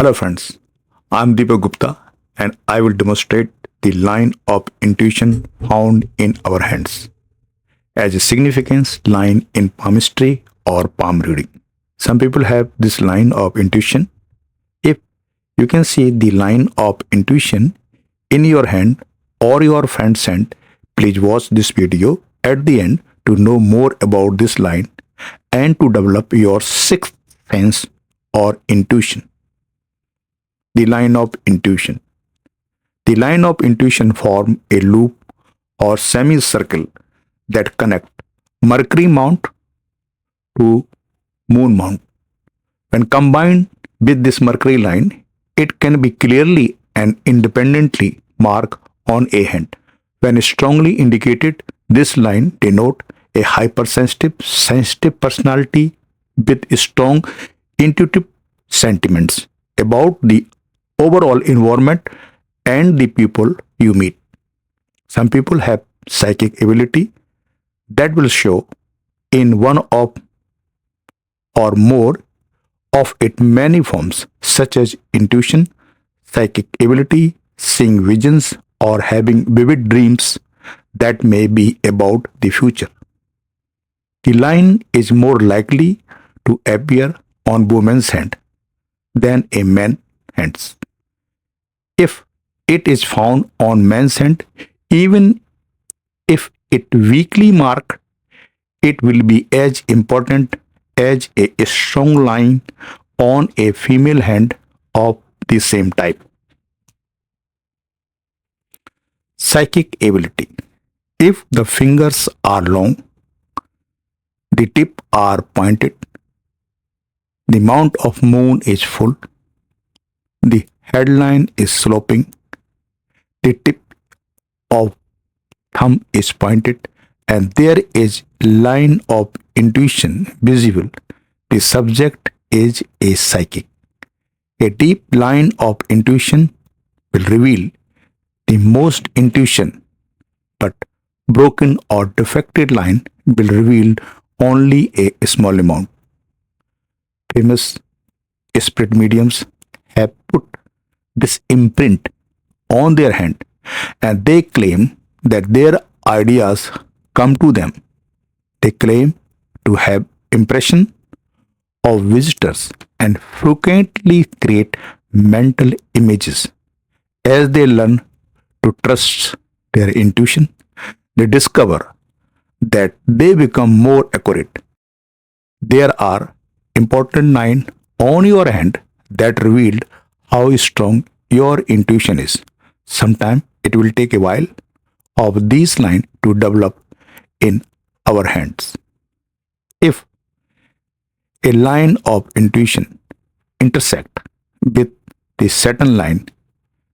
Hello friends, I am Deepak Gupta and I will demonstrate the line of intuition found in our hands as a significance line in palmistry or palm reading. Some people have this line of intuition. If you can see the line of intuition in your hand or your friend's hand, please watch this video at the end to know more about this line and to develop your sixth sense or intuition. The line of intuition. The line of intuition form a loop or semicircle that connect Mercury Mount to Moon Mount. When combined with this Mercury line, it can be clearly and independently marked on a hand. When strongly indicated, this line denotes a hypersensitive, sensitive personality with strong intuitive sentiments about the overall environment and the people you meet. Some people have psychic ability that will show in one of or more of its many forms, such as intuition, psychic ability, seeing visions, or having vivid dreams that may be about the future. The line is more likely to appear on woman's hand than a man's hands. If it is found on man's hand, even if it weakly marked, it will be as important as a strong line on a female hand of the same type. Psychic ability. If the fingers are long, the tip are pointed, the mount of moon is full, the headline is sloping, the tip of thumb is pointed, and there is line of intuition visible, the subject is a psychic. A deep line of intuition will reveal the most intuition, but broken or defected line will reveal only a small amount. Famous spirit mediums have put this imprint on their hand and they claim that their ideas come to them. They claim to have impression of visitors and frequently create mental images. As they learn to trust their intuition, they discover that they become more accurate. There are important lines on your hand that reveal how strong your intuition is. Sometimes it will take a while of these lines to develop in our hands. If a line of intuition intersect with the Saturn line,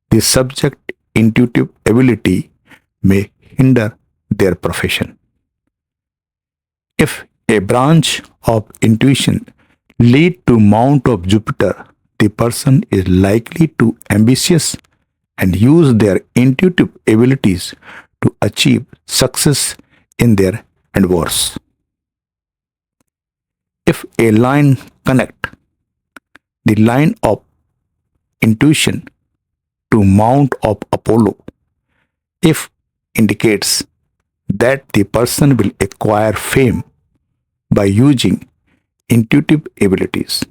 the subject intuitive ability may hinder their profession. If a branch of intuition lead to Mount of Jupiter, the person is likely to ambitious and use their intuitive abilities to achieve success in their endeavors. If a line connect the line of intuition to Mount of Apollo, if indicates that the person will acquire fame by using intuitive abilities.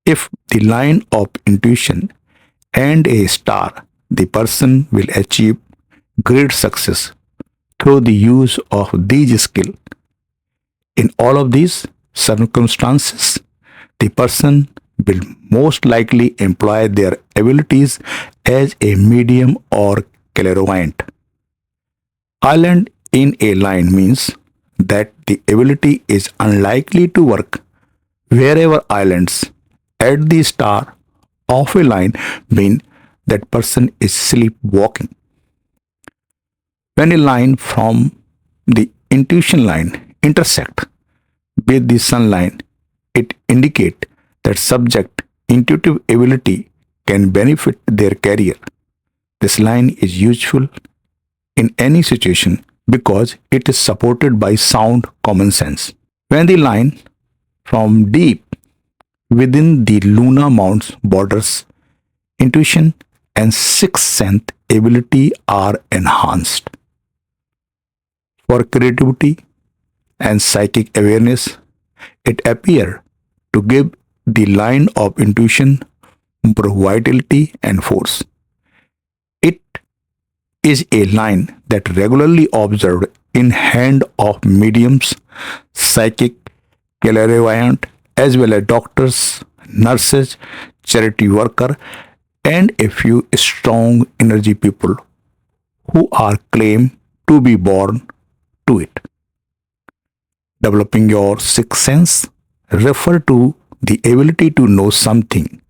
If the line of intuition and a star, the person will achieve great success through the use of these skills. In all of these circumstances, the person will most likely employ their abilities as a medium or clairvoyant. Island in a line means that the ability is unlikely to work wherever islands at the star of a line mean that person is sleepwalking. When a line from the intuition line intersect with the sun line, it indicates that subject intuitive ability can benefit their career. This line is useful in any situation because it is supported by sound common sense. When the line from deep within the Luna Mount's borders, intuition and sixth sense ability are enhanced. For creativity and psychic awareness, it appears to give the line of intuition more vitality and force. It is a line that regularly observed in hand of mediums, psychic, clairvoyant, as well as doctors, nurses, charity worker, and a few strong energy people who are claimed to be born to it. Developing your sixth sense refer to the ability to know something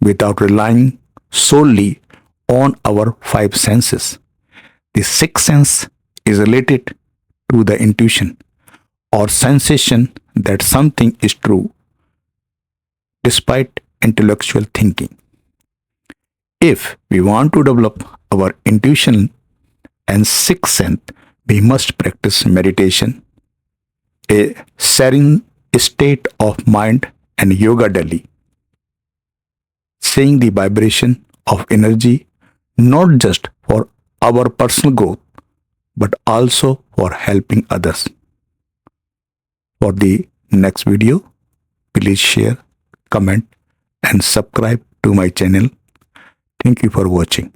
without relying solely on our five senses. The sixth sense is related to the intuition or sensation that something is true despite intellectual thinking. If we want to develop our intuition and sixth sense, we must practice meditation, a serene state of mind, and yoga daily, seeing the vibration of energy not just for our personal growth but also for helping others. For the next video, please share, comment, and subscribe to my channel. Thank you for watching.